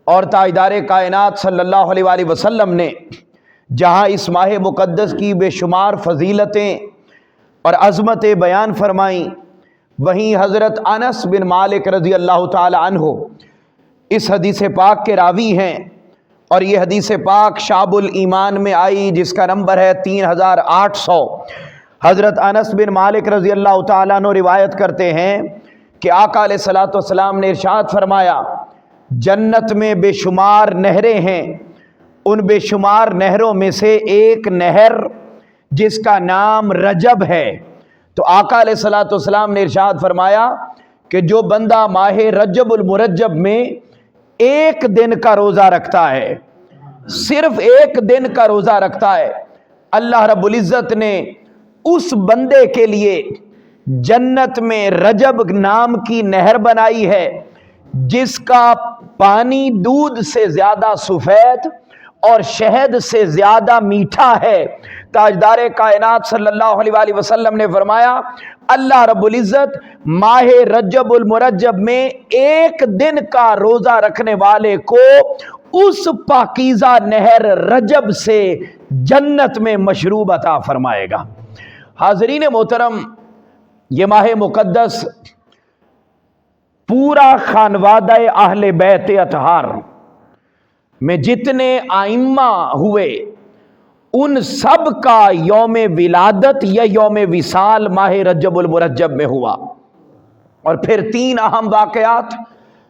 اور تاجدار کائنات صلی اللہ علیہ وآلہ وسلم نے جہاں اس ماہ مقدس کی بے شمار فضیلتیں اور عظمتیں بیان فرمائیں، وہیں حضرت انس بن مالک رضی اللہ تعالی عنہ اس حدیث پاک کے راوی ہیں، اور یہ حدیث پاک شعب الایمان میں آئی جس کا نمبر ہے 3800۔ حضرت انس بن مالک رضی اللہ تعالیٰ عنہ روایت کرتے ہیں کہ آقا علیہ الصلوۃ والسلام نے ارشاد فرمایا، جنت میں بے شمار نہریں ہیں، ان بے شمار نہروں میں سے ایک نہر جس کا نام رجب ہے۔ تو آقا علیہ الصلوۃ والسلام نے ارشاد فرمایا کہ جو بندہ ماہ رجب المرجب میں ایک دن کا روزہ رکھتا ہے، صرف ایک دن کا روزہ رکھتا ہے، اللہ رب العزت نے اس بندے کے لیے جنت میں رجب نام کی نہر بنائی ہے جس کا پانی دودھ سے زیادہ سفید اور شہد سے زیادہ میٹھا ہے۔ تاجدار کائنات صلی اللہ علیہ وآلہ وسلم نے فرمایا، اللہ رب العزت ماہ رجب المرجب میں ایک دن کا روزہ رکھنے والے کو اس پاکیزہ نہر رجب سے جنت میں مشروب عطا فرمائے گا۔ حاضرین محترم، یہ ماہ مقدس پورا خانوادہ اہل بیت اطہار میں جتنے ائمہ ہوئے ان سب کا یوم ولادت یا یوم وصال ماہ رجب المرجب میں ہوا۔ اور پھر 3 اہم واقعات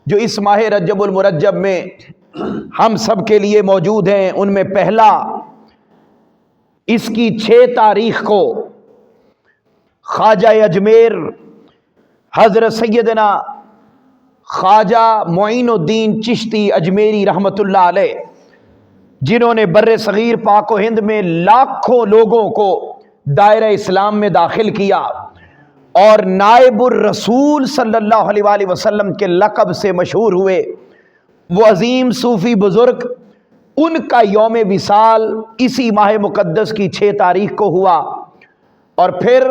جو اس ماہ رجب المرجب میں ہم سب کے لیے موجود ہیں، ان میں پہلا، اس کی 6 تاریخ کو خواجہ اجمیر حضرت سیدنا خواجہ معین الدین چشتی اجمیری رحمۃ اللہ علیہ، جنہوں نے بر صغیر پاک و ہند میں لاکھوں لوگوں کو دائرہ اسلام میں داخل کیا اور نائب الرسول صلی اللہ علیہ وآلہ وسلم کے لقب سے مشہور ہوئے، وہ عظیم صوفی بزرگ، ان کا یوم وصال اسی ماہ مقدس کی 6 تاریخ کو ہوا۔ اور پھر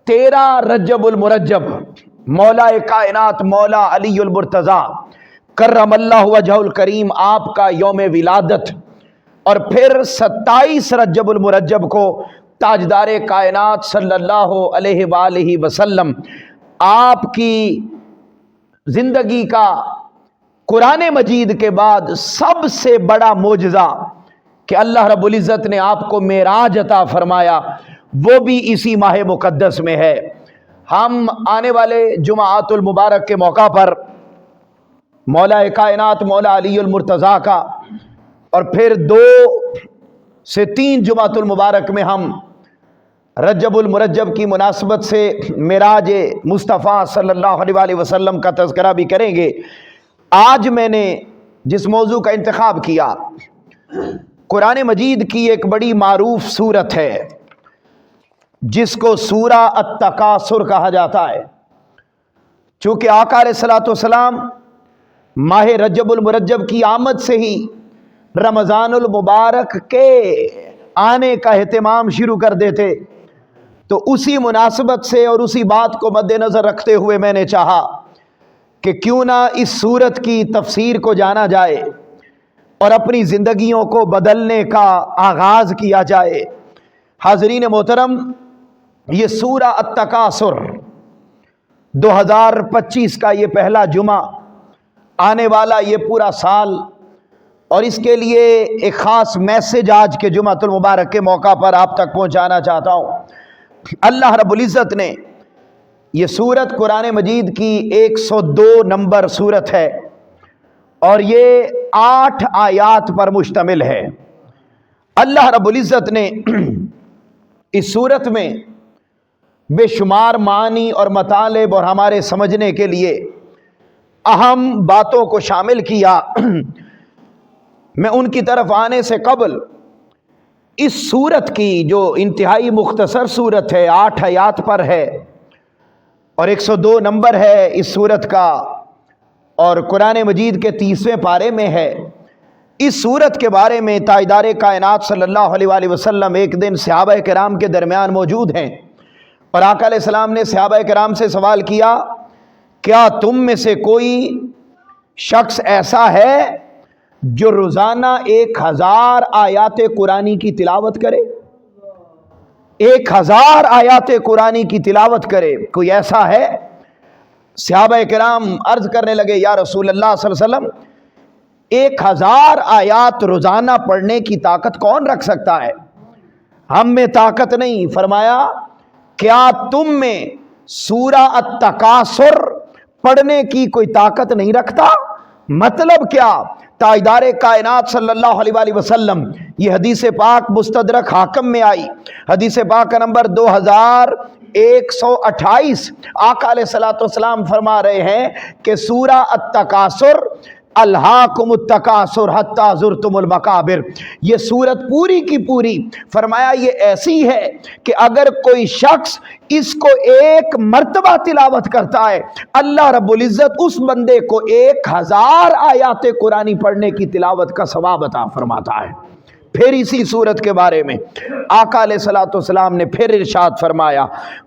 13 رجب المرجب مولا کائنات مولا علی المرتضیٰ کرم اللہ وجہ الکریم آپ کا یوم ولادت، اور پھر 27 رجب المرجب کو تاجدار کائنات صلی اللہ علیہ وآلہ وسلم آپ کی زندگی کا قرآن مجید کے بعد سب سے بڑا معجزہ کہ اللہ رب العزت نے آپ کو معراج عطا فرمایا، وہ بھی اسی ماہ مقدس میں ہے۔ ہم آنے والے جمعات المبارک کے موقع پر مولا کائنات مولا علی المرتضیٰ کا، اور پھر 2 سے 3 جمعۃ المبارک میں ہم رجب المرجب کی مناسبت سے معراج مصطفیٰ صلی اللہ علیہ وآلہ وسلم کا تذکرہ بھی کریں گے۔ آج میں نے جس موضوع کا انتخاب کیا، قرآن مجید کی ایک بڑی معروف سورت ہے جس کو سورہ التکاثر کہا جاتا ہے۔ چونکہ آقا علیہ الصلوۃ والسلام ماہ رجب المرجب کی آمد سے ہی رمضان المبارک کے آنے کا اہتمام شروع کر دیتے، تو اسی مناسبت سے اور اسی بات کو مد نظر رکھتے ہوئے میں نے چاہا کہ کیوں نہ اس سورت کی تفسیر کو جانا جائے اور اپنی زندگیوں کو بدلنے کا آغاز کیا جائے۔ حاضرین محترم، یہ سورہ التکاثر 2025 کا یہ پہلا جمعہ، آنے والا یہ پورا سال، اور اس کے لیے ایک خاص میسج آج کے جمعۃ المبارک کے موقع پر آپ تک پہنچانا چاہتا ہوں۔ اللہ رب العزت نے یہ سورت قرآن مجید کی 102 نمبر سورت ہے، اور یہ 8 آیات پر مشتمل ہے۔ اللہ رب العزت نے اس سورت میں بے شمار معنی اور مطالب اور ہمارے سمجھنے کے لیے اہم باتوں کو شامل کیا۔ میں ان کی طرف آنے سے قبل اس سورت کی جو انتہائی مختصر سورت ہے، 8 آیات پر ہے اور 102 نمبر ہے اس سورت کا، اور قرآن مجید کے 30ویں پارے میں ہے، اس سورت کے بارے میں تاجدار کائنات صلی اللہ علیہ وآلہ وسلم ایک دن صحابہ کرام کے درمیان موجود ہیں، اور آقا علیہ السلام نے صحابہ کرام سے سوال کیا، کیا تم میں سے کوئی شخص ایسا ہے جو روزانہ 1000 آیات قرآنی کی تلاوت کرے، 1000 آیات قرآنی کی تلاوت کرے، کوئی ایسا ہے؟ صحابہ کرام عرض کرنے لگے یا رسول اللہ صلی اللہ علیہ وسلم 1000 آیات روزانہ پڑھنے کی طاقت کون رکھ سکتا ہے؟ ہم میں طاقت نہیں۔ فرمایا کیا تم میں سورہ التکاثر پڑھنے کی کوئی طاقت نہیں رکھتا؟ مطلب کیا؟ تاجدار کائنات صلی اللہ علیہ وآلہ وسلم، یہ حدیث پاک مستدرک حاکم میں آئی، حدیث پاک کا نمبر 2128، آقا علیہ الصلوۃ والسلام فرما رہے ہیں کہ سورہ التکاثر، الہاکم التکاثر حتی زرتم المقابر، یہ سورت پوری کی پوری فرمایا یہ ایسی ہے کہ اگر کوئی شخص اس کو 1 مرتبہ تلاوت کرتا ہے، اللہ رب العزت اس بندے کو 1000 آیات قرآنی پڑھنے کی تلاوت کا ثواب عطا فرماتا ہے۔ پھر اسی صورت کے بارے میں آقا علیہ الصلوۃ والسلام نے پھر ارشاد فرمایا،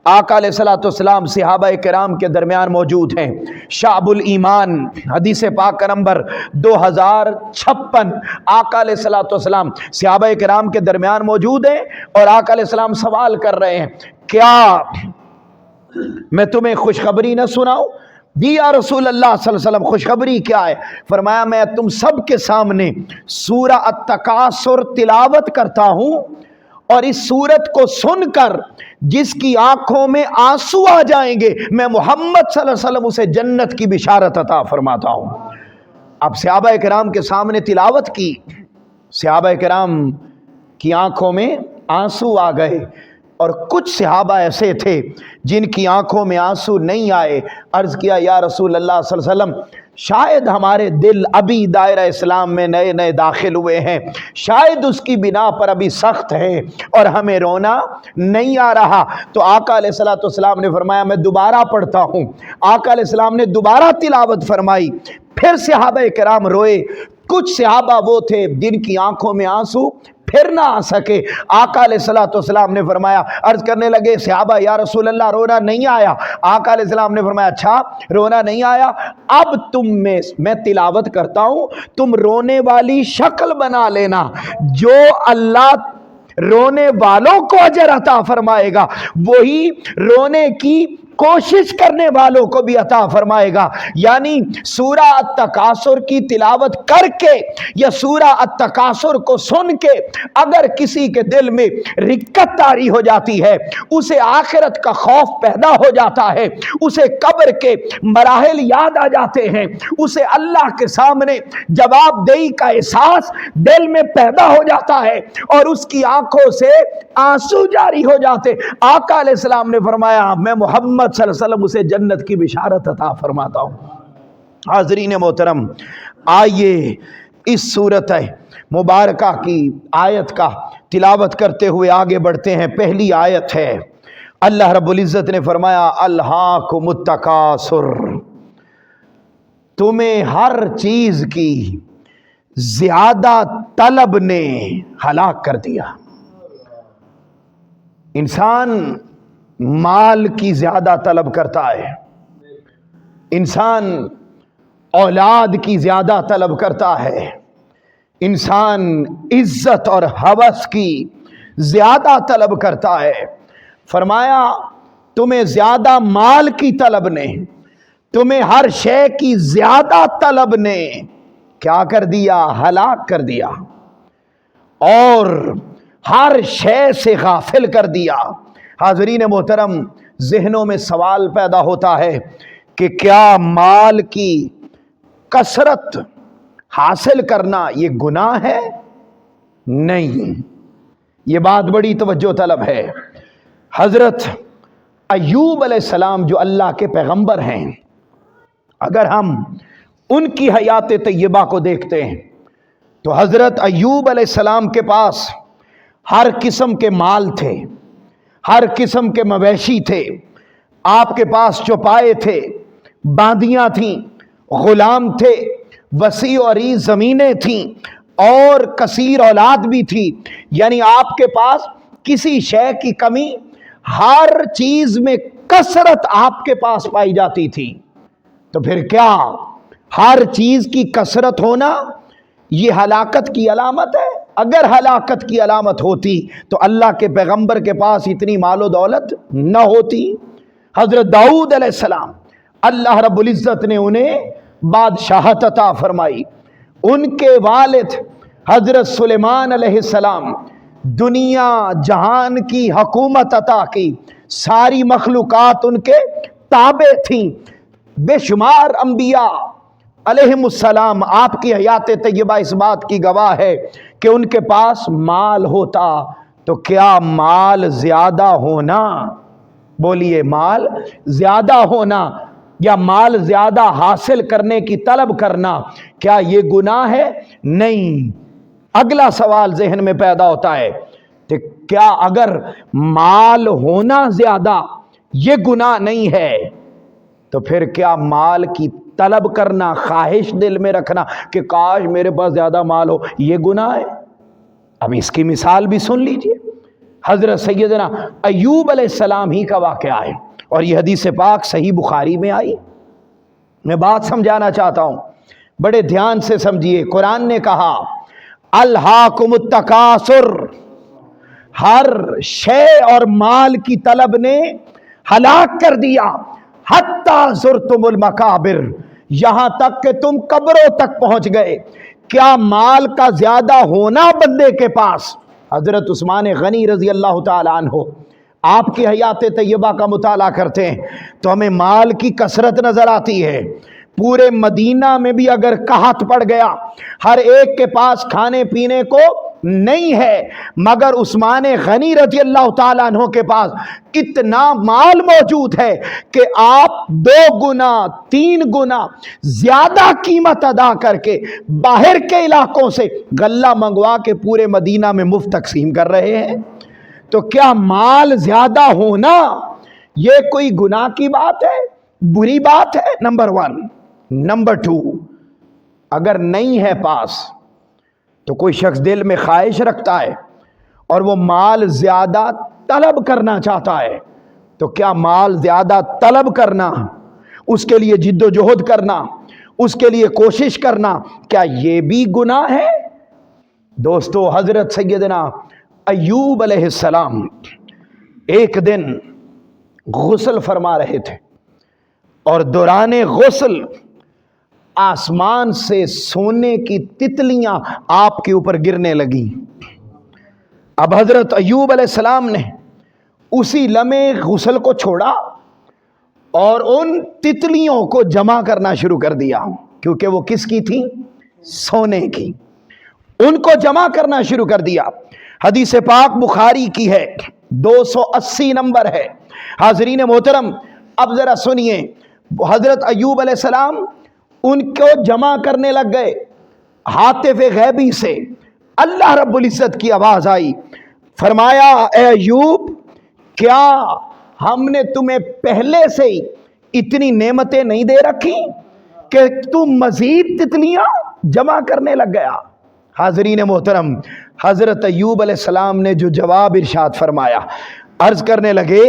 آقا علیہ الصلوۃ والسلام صحابہ کرام کے درمیان موجود ہیں، شعب الایمان حدیث پاک کا نمبر 2056، آقا علیہ الصلوۃ والسلام صحابہ کرام کے درمیان موجود ہیں اور آقا علیہ السلام سوال کر رہے ہیں، کیا میں تمہیں خوشخبری نہ سناؤں؟ جی یا رسول اللہ صلی اللہ علیہ وسلم، خوشخبری کیا ہے؟ فرمایا میں تم سب کے سامنے سورہ التکاثر تلاوت کرتا ہوں، اور اس سورت کو سن کر جس کی آنکھوں میں آنسو آ جائیں گے، میں محمد صلی اللہ علیہ وسلم اسے جنت کی بشارت عطا فرماتا ہوں۔ اب صحابہ کرام کے سامنے تلاوت کی، صحابہ کرام کی آنکھوں میں آنسو آ گئے، اور کچھ صحابہ ایسے تھے جن کی آنکھوں میں آنسو نہیں آئے۔ عرض کیا یا رسول اللہ صلی اللہ علیہ وسلم، شاید ہمارے دل ابھی دائرہ اسلام میں نئے نئے داخل ہوئے ہیں، شاید اس کی بنا پر ابھی سخت ہے اور ہمیں رونا نہیں آ رہا۔ تو آقا علیہ الصلوۃ والسلام نے فرمایا میں دوبارہ پڑھتا ہوں۔ آقا علیہ السلام نے دوبارہ تلاوت فرمائی، پھر صحابہ کرام روئے۔ کچھ صحابہ وہ تھے جن کی آنکھوں میں آنسو پھر نہ آ سکے۔ آقا علیہ الصلوۃ والسلام نے فرمایا، عرض کرنے لگے صحابہ یا رسول اللہ رونا نہیں آیا؟ آقا علیہ السلام نے فرمایا اچھا رونا نہیں آیا، اب میں تلاوت کرتا ہوں، تم رونے والی شکل بنا لینا، جو اللہ رونے والوں کو اجر عطا فرمائے گا وہی رونے کی کوشش کرنے والوں کو بھی عطا فرمائے گا۔ یعنی سورہ التکاثر کی تلاوت کر کے یا سورہ التکاثر کو سن کے اگر کسی کے دل میں رکت طاری ہو جاتی ہے، اسے آخرت کا خوف پیدا ہو جاتا ہے، اسے قبر کے مراحل یاد آ جاتے ہیں، اسے اللہ کے سامنے جواب دہی کا احساس دل میں پیدا ہو جاتا ہے اور اس کی آنکھوں سے آنسو جاری ہو جاتے۔ آقا علیہ السلام نے فرمایا میں محمد صلی اللہ علیہ وسلم اسے جنت کی بشارت عطا فرماتا ہوں۔ حاضرین محترم، آئیے اس صورت مبارکہ کی آیت کا تلاوت کرتے ہوئے آگے بڑھتے ہیں۔ پہلی آیت ہے، اللہ رب العزت نے فرمایا الہاکم التکاثر، تمہیں ہر چیز کی زیادہ طلب نے ہلاک کر دیا۔ انسان مال کی زیادہ طلب کرتا ہے، انسان اولاد کی زیادہ طلب کرتا ہے، انسان عزت اور ہوس کی زیادہ طلب کرتا ہے۔ فرمایا تمہیں زیادہ مال کی طلب نے، تمہیں ہر شے کی زیادہ طلب نے کیا کر دیا؟ ہلاک کر دیا، اور ہر شے سے غافل کر دیا۔ حاضرین محترم، ذہنوں میں سوال پیدا ہوتا ہے کہ کیا مال کی کثرت حاصل کرنا یہ گناہ ہے؟ نہیں، یہ بات بڑی توجہ طلب ہے۔ حضرت ایوب علیہ السلام جو اللہ کے پیغمبر ہیں، اگر ہم ان کی حیات طیبہ کو دیکھتے ہیں تو حضرت ایوب علیہ السلام کے پاس ہر قسم کے مال تھے، ہر قسم کے مویشی تھے، آپ کے پاس چوپائے تھے، باندیاں تھیں، غلام تھے، وسیع و عریض زمینیں تھیں، اور کثیر اولاد بھی تھی۔ یعنی آپ کے پاس کسی شے کی کمی، ہر چیز میں کثرت آپ کے پاس پائی جاتی تھی۔ تو پھر کیا ہر چیز کی کثرت ہونا یہ ہلاکت کی علامت ہے؟ اگر ہلاکت کی علامت ہوتی تو اللہ کے پیغمبر کے پاس اتنی مال و دولت نہ ہوتی۔ حضرت داؤد علیہ السلام، اللہ رب العزت نے انہیں بادشاہت عطا فرمائی۔ ان کے والد حضرت سلیمان علیہ السلام دنیا جہان کی حکومت عطا کی، ساری مخلوقات ان کے تابع تھیں۔ بے شمار انبیاء علیہم السلام، آپ کی حیات طیبہ اس بات کی گواہ ہے کہ ان کے پاس مال ہوتا تو کیا مال زیادہ ہونا، بولیے، مال زیادہ ہونا یا مال زیادہ حاصل کرنے کی طلب کرنا، کیا یہ گناہ ہے؟ نہیں۔ اگلا سوال ذہن میں پیدا ہوتا ہے کہ کیا اگر مال ہونا زیادہ یہ گناہ نہیں ہے تو پھر کیا مال کی طلب کرنا، خواہش دل میں رکھنا کہ کاش میرے پاس زیادہ مال ہو، یہ گناہ ہے؟ اب اس کی مثال بھی سن لیجئے۔ حضرت سیدنا ایوب علیہ السلام ہی کا واقعہ ہے، اور یہ حدیث پاک صحیح بخاری میں آئی۔ میں بات سمجھانا چاہتا ہوں، بڑے دھیان سے سمجھیے۔ قرآن نے کہا الہاکم التکاثر، ہر شے اور مال کی طلب نے ہلاک کر دیا، حتی زرتم المقابر، یہاں تک کہ تم قبروں تک پہنچ گئے۔ کیا مال کا زیادہ ہونا بندے کے پاس؟ حضرت عثمان غنی رضی اللہ تعالیٰ عنہ، آپ کی حیات طیبہ کا مطالعہ کرتے ہیں تو ہمیں مال کی کثرت نظر آتی ہے۔ پورے مدینہ میں بھی اگر قحط پڑ گیا، ہر ایک کے پاس کھانے پینے کو نہیں ہے، مگر عثمان غنی رضی اللہ تعالیٰ عنہ کے پاس اتنا مال موجود ہے کہ آپ 2 گنا 3 گنا زیادہ قیمت ادا کر کے باہر کے علاقوں سے غلہ منگوا کے پورے مدینہ میں مفت تقسیم کر رہے ہیں۔ تو کیا مال زیادہ ہونا یہ کوئی گناہ کی بات ہے، بری بات ہے؟ نمبر 1۔ نمبر 2، اگر نہیں ہے پاس تو کوئی شخص دل میں خواہش رکھتا ہے اور وہ مال زیادہ طلب کرنا چاہتا ہے، تو کیا مال زیادہ طلب کرنا، اس کے لیے جد و جہد کرنا، اس کے لیے کوشش کرنا، کیا یہ بھی گناہ ہے؟ دوستو، حضرت سیدنا ایوب علیہ السلام ایک دن غسل فرما رہے تھے، اور دوران غسل آسمان سے سونے کی تتلیاں آپ کے اوپر گرنے لگیں۔ اب حضرت ایوب علیہ السلام نے اسی لمحے غسل کو چھوڑا اور ان تتلیوں کو جمع کرنا شروع کر دیا، کیونکہ وہ کس کی تھی؟ سونے کی۔ ان کو جمع کرنا شروع کر دیا۔ حدیث پاک بخاری کی ہے، 280 نمبر ہے۔ حاضرین محترم، اب ذرا سنیے، حضرت ایوب علیہ السلام ان کو جمع کرنے لگ گئے۔ ہاتف غیبی سے اللہ رب العزت کی آواز آئی، فرمایا اے ایوب، کیا ہم نے تمہیں پہلے سے ہی اتنی نعمتیں نہیں دے رکھی کہ تم مزید تتلیاں جمع کرنے لگ گیا؟ حاضرین محترم، حضرت ایوب علیہ السلام نے جو جواب ارشاد فرمایا، عرض کرنے لگے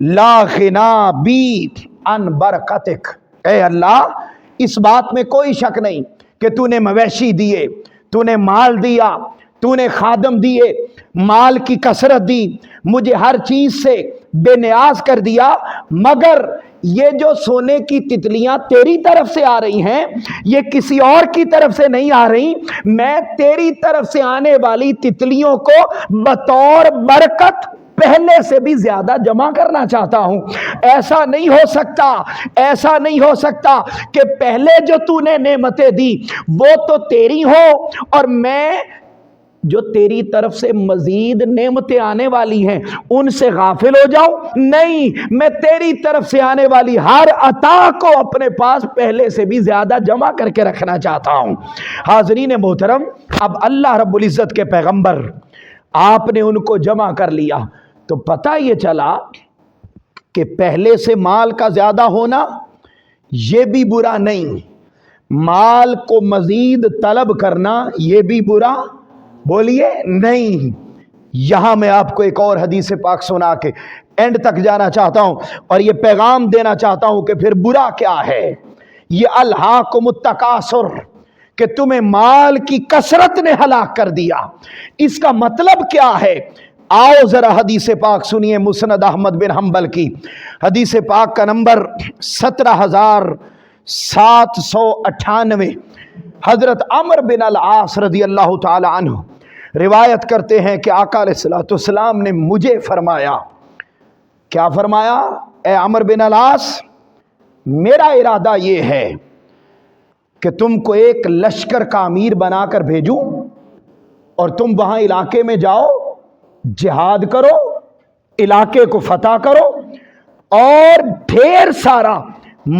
لا غنا بی ان برکتک، اے اللہ اس بات میں کوئی شک نہیں کہ تو نے مویشی دیے، تو نے مال دیا، تو نے خادم دیے، مال کی کثرت دی، مجھے ہر چیز سے بے نیاز کر دیا، مگر یہ جو سونے کی تتلیاں تیری طرف سے آ رہی ہیں یہ کسی اور کی طرف سے نہیں آ رہی، میں تیری طرف سے آنے والی تتلیوں کو بطور برکت پہلے سے بھی زیادہ جمع کرنا چاہتا ہوں۔ ایسا نہیں ہو سکتا، ایسا نہیں ہو سکتا کہ پہلے جو تو نے نعمتیں دی وہ تو تیری ہو اور میں جو تیری طرف سے مزید نعمتیں آنے والی ہیں ان سے غافل ہو جاؤں۔ نہیں، میں تیری طرف سے آنے والی ہر عطا کو اپنے پاس پہلے سے بھی زیادہ جمع کر کے رکھنا چاہتا ہوں۔ حاضرین محترم، اب اللہ رب العزت کے پیغمبر آپ نے ان کو جمع کر لیا تو پتہ یہ چلا کہ پہلے سے مال کا زیادہ ہونا یہ بھی برا نہیں، مال کو مزید طلب کرنا یہ بھی برا بولیے نہیں۔ یہاں میں آپ کو ایک اور حدیث پاک سنا کے اینڈ تک جانا چاہتا ہوں اور یہ پیغام دینا چاہتا ہوں کہ پھر برا کیا ہے۔ یہ الہاکم التکاثر، کہ تمہیں مال کی کثرت نے ہلاک کر دیا۔ اس کا مطلب کیا ہے؟ آؤ ذرا حدیث پاک سنیے، مسند احمد بن حنبل کی حدیث پاک کا نمبر 17798۔ حضرت عمرو بن العاص رضی اللہ تعالی عنہ روایت کرتے ہیں کہ آقا علیہ الصلوۃ والسلام نے مجھے فرمایا، کیا فرمایا؟ اے عمرو بن العاص، میرا ارادہ یہ ہے کہ تم کو ایک لشکر کا امیر بنا کر بھیجوں اور تم وہاں علاقے میں جاؤ، جہاد کرو، علاقے کو فتح کرو اور ڈھیر سارا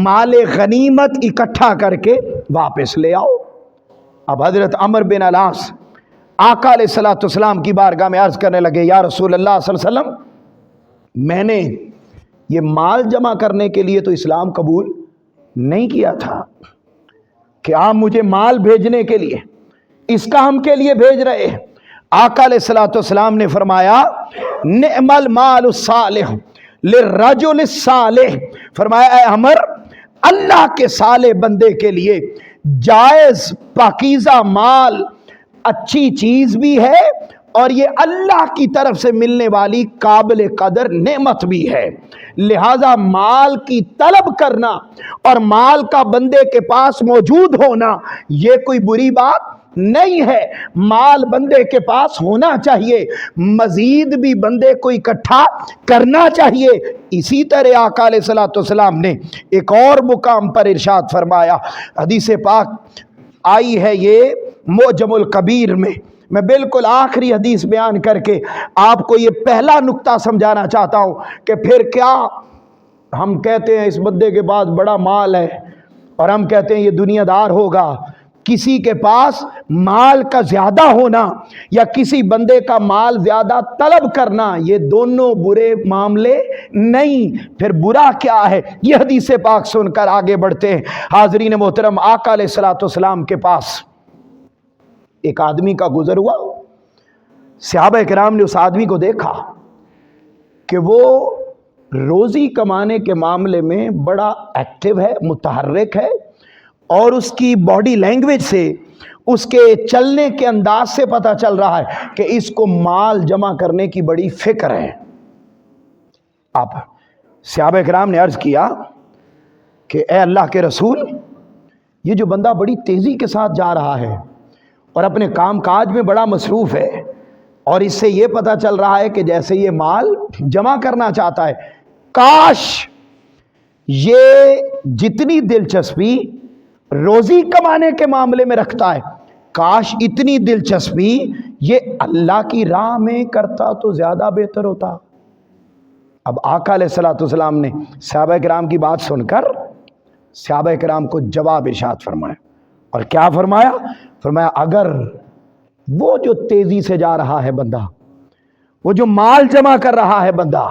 مال غنیمت اکٹھا کر کے واپس لے آؤ۔ اب حضرت عمرو بن العاص آقا علیہ الصلوۃ والسلام کی بارگاہ میں عرض کرنے لگے، یا رسول اللہ صلی اللہ علیہ وسلم، میں نے یہ مال جمع کرنے کے لیے تو اسلام قبول نہیں کیا تھا کہ آپ مجھے مال بھیجنے کے لیے اس کام کے لیے بھیج رہے ہیں۔ آقا علیہ الصلوۃ والسلام نے فرمایا، نعم المال الصالح للرجل الصالح، فرمایا اے عمر، اللہ کے صالح بندے کے لیے جائز پاکیزہ مال اچھی چیز بھی ہے اور یہ اللہ کی طرف سے ملنے والی قابل قدر نعمت بھی ہے۔ لہذا مال کی طلب کرنا اور مال کا بندے کے پاس موجود ہونا یہ کوئی بری بات نہیں ہے، مال بندے کے پاس ہونا چاہیے، مزید بھی بندے کو اکٹھا کرنا چاہیے۔ اسی طرح آقا علیہ الصلوۃ والسلام نے ایک اور مقام پر ارشاد فرمایا، حدیث پاک آئی ہے یہ معجم الکبیر میں بالکل آخری حدیث بیان کر کے آپ کو یہ پہلا نقطہ سمجھانا چاہتا ہوں کہ پھر کیا ہم کہتے ہیں اس بندے کے پاس بڑا مال ہے اور ہم کہتے ہیں یہ دنیا دار ہوگا۔ کسی کے پاس مال کا زیادہ ہونا یا کسی بندے کا مال زیادہ طلب کرنا یہ دونوں برے معاملے نہیں، پھر برا کیا ہے؟ یہ حدیث پاک سن کر آگے بڑھتے ہیں۔ حاضرین محترم، آقا علیہ الصلوۃ والسلام کے پاس ایک آدمی کا گزر ہوا، صحابہ کرام نے اس آدمی کو دیکھا کہ وہ روزی کمانے کے معاملے میں بڑا ایکٹیو ہے، متحرک ہے، اور اس کی باڈی لینگویج سے، اس کے چلنے کے انداز سے پتہ چل رہا ہے کہ اس کو مال جمع کرنے کی بڑی فکر ہے۔ اب صحابہ کرام نے عرض کیا کہ اے اللہ کے رسول، یہ جو بندہ بڑی تیزی کے ساتھ جا رہا ہے اور اپنے کام کاج میں بڑا مصروف ہے اور اس سے یہ پتہ چل رہا ہے کہ جیسے یہ مال جمع کرنا چاہتا ہے، کاش یہ جتنی دلچسپی روزی کمانے کے معاملے میں رکھتا ہے، کاش اتنی دلچسپی یہ اللہ کی راہ میں کرتا تو زیادہ بہتر ہوتا۔ اب آقا علیہ الصلوۃ والسلام نے صحابہ کرام کی بات سن کر صحابہ کرام کو جواب ارشاد فرمایا، اور کیا فرمایا؟ فرمایا اگر وہ جو تیزی سے جا رہا ہے بندہ، وہ جو مال جمع کر رہا ہے بندہ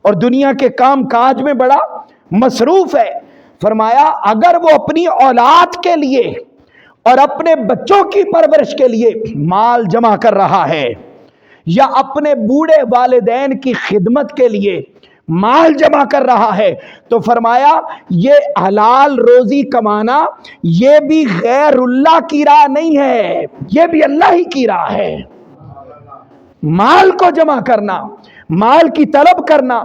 اور دنیا کے کام کاج میں بڑا مصروف ہے، فرمایا اگر وہ اپنی اولاد کے لیے اور اپنے بچوں کی پرورش کے لیے مال جمع کر رہا ہے یا اپنے بوڑھے والدین کی خدمت کے لیے مال جمع کر رہا ہے، تو فرمایا یہ حلال روزی کمانا یہ بھی غیر اللہ کی راہ نہیں ہے، یہ بھی اللہ ہی کی راہ ہے۔ مال کو جمع کرنا، مال کی طلب کرنا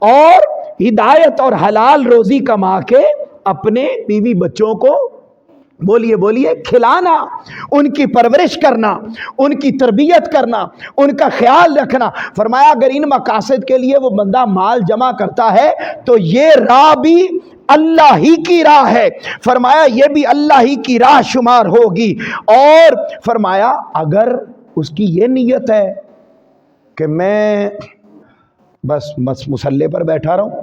اور ہدایت اور حلال روزی کما کے اپنے بیوی بچوں کو بولیے کھلانا، ان کی پرورش کرنا، ان کی تربیت کرنا، ان کا خیال رکھنا۔ فرمایا اگر ان مقاصد کے لیے وہ بندہ مال جمع کرتا ہے تو یہ راہ بھی اللہ ہی کی راہ ہے، فرمایا یہ بھی اللہ ہی کی راہ شمار ہوگی۔ اور فرمایا اگر اس کی یہ نیت ہے کہ میں بس مصلی پر بیٹھا رہوں،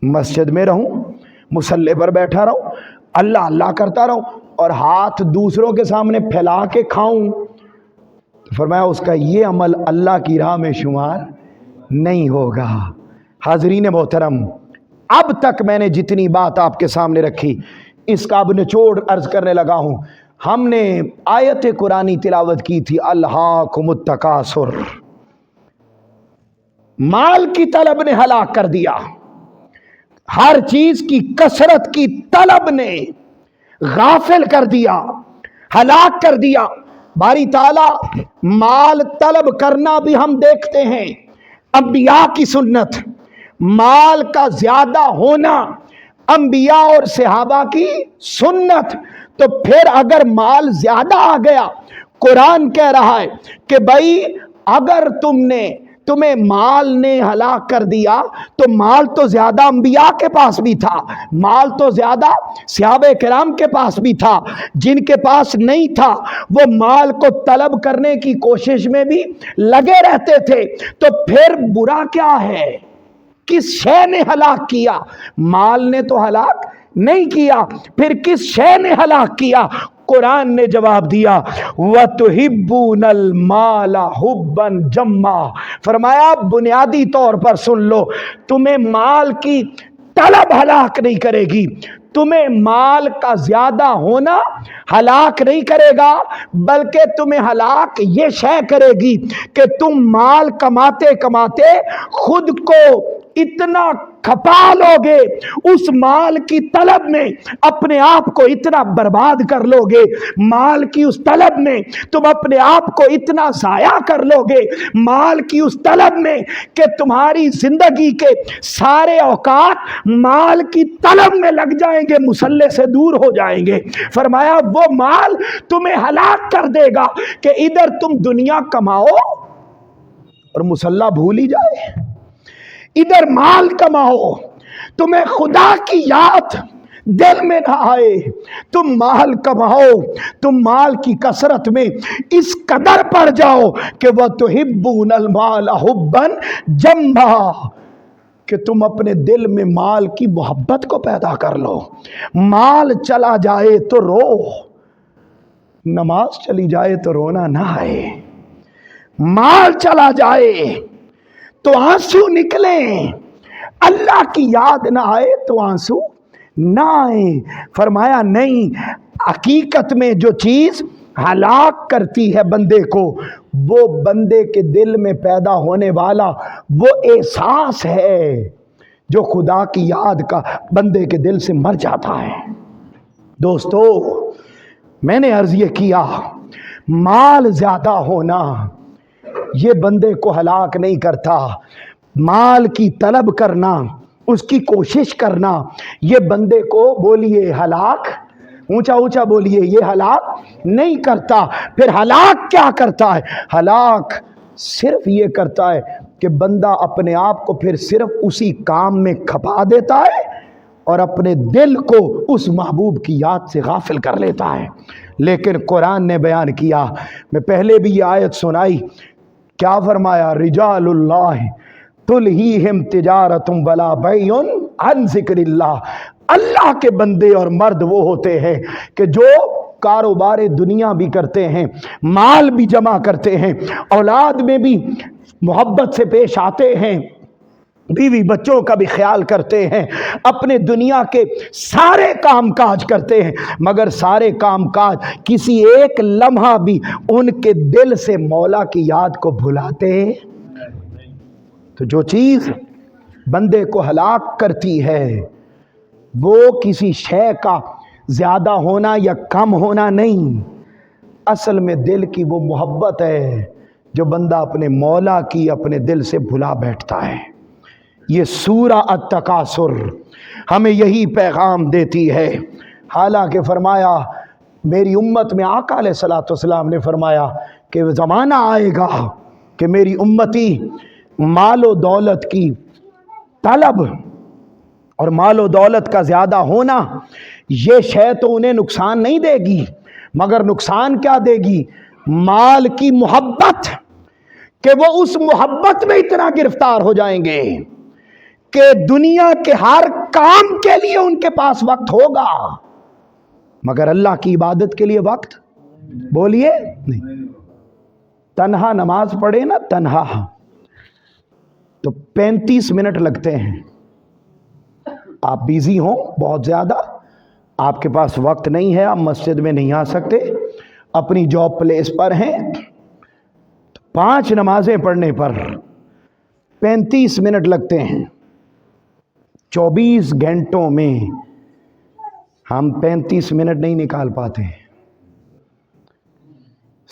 مسجد میں رہوں، مصلی پر بیٹھا رہوں، اللہ اللہ کرتا رہوں اور ہاتھ دوسروں کے سامنے پھیلا کے کھاؤں، تو فرمایا اس کا یہ عمل اللہ کی راہ میں شمار نہیں ہوگا۔ حاضرین محترم، اب تک میں نے جتنی بات آپ کے سامنے رکھی اس کا اب نچوڑ عرض کرنے لگا ہوں۔ ہم نے آیت قرآنی تلاوت کی تھی، الہاکم التکاثر، مال کی طلب نے ہلاک کر دیا، ہر چیز کی کثرت کی طلب نے غافل کر دیا۔ ہلاک کر دیا۔ باری تعالیٰ مال طلب کرنا بھی ہم دیکھتے ہیں، انبیاء کی سنت، مال کا زیادہ ہونا انبیاء اور صحابہ کی سنت۔ تو پھر اگر مال زیادہ آ گیا، قرآن کہہ رہا ہے کہ بھائی اگر تمہیں مال نے ہلاک کر دیا تو مال تو زیادہ انبیاء کے پاس بھی تھا، مال تو زیادہ صحابہ کرام کے پاس بھی تھا، جن کے پاس نہیں تھا وہ مال کو طلب کرنے کی کوشش میں بھی لگے رہتے تھے۔ تو پھر برا کیا ہے؟ کس شے نے ہلاک کیا؟ مال نے تو ہلاک نہیں کیا، پھر کس شے نے ہلاک کیا؟ قرآن نے جواب دیا وَتُحِبُّونَ الْمَالَ حُبًّا جَمًّا، فرمایا بنیادی طور پر سن لو، تمہیں مال کی طلب ہلاک نہیں کرے گی، تمہیں مال کا زیادہ ہونا ہلاک نہیں کرے گا، بلکہ تمہیں ہلاک یہ شے کرے گی کہ تم مال کماتے کماتے خود کو اتنا کھپا لو گے، اس مال کی طلب میں اپنے آپ کو اتنا برباد کر لو گے، مال کی اس طلب میں تم اپنے آپ کو اتنا ضائع کر لو گے، مال کی اس طلب میں کہ تمہاری زندگی کے سارے اوقات مال کی طلب میں لگ جائیں گے، مصلے سے دور ہو جائیں گے۔ فرمایا وہ مال تمہیں ہلاک کر دے گا کہ ادھر تم دنیا کماؤ اور مصلہ بھول ہی جائے، ادھر مال کماؤ تمہیں خدا کی یاد دل میں نہ آئے، تم مال کماؤ، تم مال کی کثرت میں اس قدر پڑ جاؤ کہ وَتُحِبُّونَ الْمَالَ حُبًّا جَمًّا، کہ تم اپنے دل میں مال کی محبت کو پیدا کر لو۔ مال چلا جائے تو رو، نماز چلی جائے تو رونا نہ آئے، مال چلا جائے تو آنسو نکلیں، اللہ کی یاد نہ آئے تو آنسو نہ آئیں۔ فرمایا نہیں، حقیقت میں جو چیز ہلاک کرتی ہے بندے کو، وہ بندے کے دل میں پیدا ہونے والا وہ احساس ہے جو خدا کی یاد کا بندے کے دل سے مر جاتا ہے۔ دوستو، میں نے عرض یہ کیا، مال زیادہ ہونا یہ بندے کو ہلاک نہیں کرتا، مال کی طلب کرنا، اس کی کوشش کرنا یہ بندے کو بولیے ہلاک، اونچا اونچا بولیے، یہ ہلاک نہیں کرتا۔ پھر ہلاک کیا کرتا ہے؟ ہلاک صرف یہ کرتا ہے کہ بندہ اپنے آپ کو پھر صرف اسی کام میں کھپا دیتا ہے اور اپنے دل کو اس محبوب کی یاد سے غافل کر لیتا ہے۔ لیکن قرآن نے بیان کیا، میں پہلے بھی یہ آیت سنائی، کیا فرمایا؟ رجال اللہ تلہیہم تجارت ولا بیع عن ذکر اللہ، اللہ کے بندے اور مرد وہ ہوتے ہیں کہ جو کاروبار دنیا بھی کرتے ہیں، مال بھی جمع کرتے ہیں، اولاد میں بھی محبت سے پیش آتے ہیں، بیوی بچوں کا بھی خیال کرتے ہیں، اپنے دنیا کے سارے کام کاج کرتے ہیں، مگر سارے کام کاج کسی ایک لمحہ بھی ان کے دل سے مولا کی یاد کو بھلاتے ہیں۔ تو جو چیز بندے کو ہلاک کرتی ہے وہ کسی شے کا زیادہ ہونا یا کم ہونا نہیں، اصل میں دل کی وہ محبت ہے جو بندہ اپنے مولا کی اپنے دل سے بھلا بیٹھتا ہے۔ یہ سورہ التکاثر ہمیں یہی پیغام دیتی ہے۔ حالانکہ فرمایا میری امت میں آقا علیہ الصلوۃ والسلام نے فرمایا کہ زمانہ آئے گا کہ میری امتی مال و دولت کی طلب اور مال و دولت کا زیادہ ہونا یہ شے تو انہیں نقصان نہیں دے گی، مگر نقصان کیا دے گی؟ مال کی محبت، کہ وہ اس محبت میں اتنا گرفتار ہو جائیں گے کہ دنیا کے ہر کام کے لیے ان کے پاس وقت ہوگا، مگر اللہ کی عبادت کے لیے وقت بولیے نہیں۔ تنہا نماز پڑھے نا، تنہا تو 35 منٹ لگتے ہیں۔ آپ بیزی ہوں بہت زیادہ، آپ کے پاس وقت نہیں ہے، آپ مسجد میں نہیں آ سکتے، اپنی جاب پلیس پر ہیں، 5 نمازیں پڑھنے پر 35 منٹ لگتے ہیں۔ 24 گھنٹوں میں ہم 35 منٹ نہیں نکال پاتے۔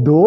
2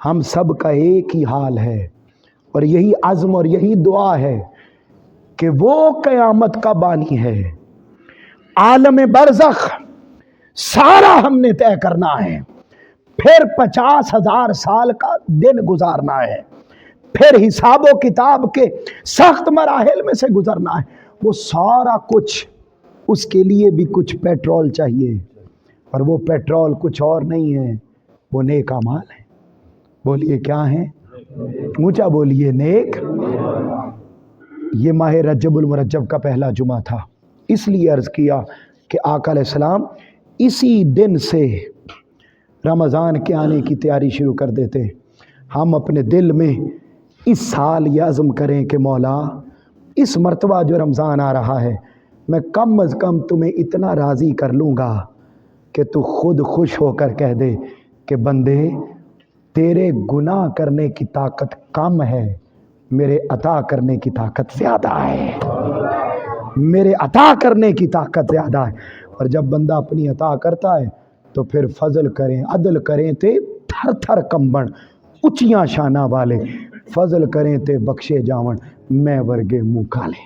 ہم سب کا ایک ہی حال ہے اور یہی عزم اور یہی دعا ہے کہ وہ قیامت کا بانی ہے، عالم برزخ سارا ہم نے طے کرنا ہے، پھر 50,000 سال کا دن گزارنا ہے، پھر حساب و کتاب کے سخت مراحل میں سے گزرنا ہے، وہ سارا کچھ، اس کے لیے بھی کچھ پیٹرول چاہیے، اور وہ پیٹرول کچھ اور نہیں ہے، وہ نیک اعمال ہے۔ بولیے کیا ہیں؟ اونچا بولیے، نیک۔ یہ ماہ رجب المرجب کا پہلا جمعہ تھا، اس لیے عرض کیا کہ آقا علیہ السلام اسی دن سے رمضان کے آنے کی تیاری شروع کر دیتے۔ ہم اپنے دل میں اس سال یہ عزم کریں کہ مولا اس مرتبہ جو رمضان آ رہا ہے میں کم از کم تمہیں اتنا راضی کر لوں گا کہ تو خود خوش ہو کر کہہ دے کہ بندے تیرے گناہ کرنے کی طاقت کم ہے، میرے عطا کرنے کی طاقت زیادہ ہے، میرے عطا کرنے کی طاقت زیادہ ہے۔ اور جب بندہ اپنی عطا کرتا ہے تو پھر فضل کریں، عدل کریں تے تھر تھر کمبن اچیاں شانہ والے، فضل کریں تے بخشے جاون میں ورگے منہ کالے۔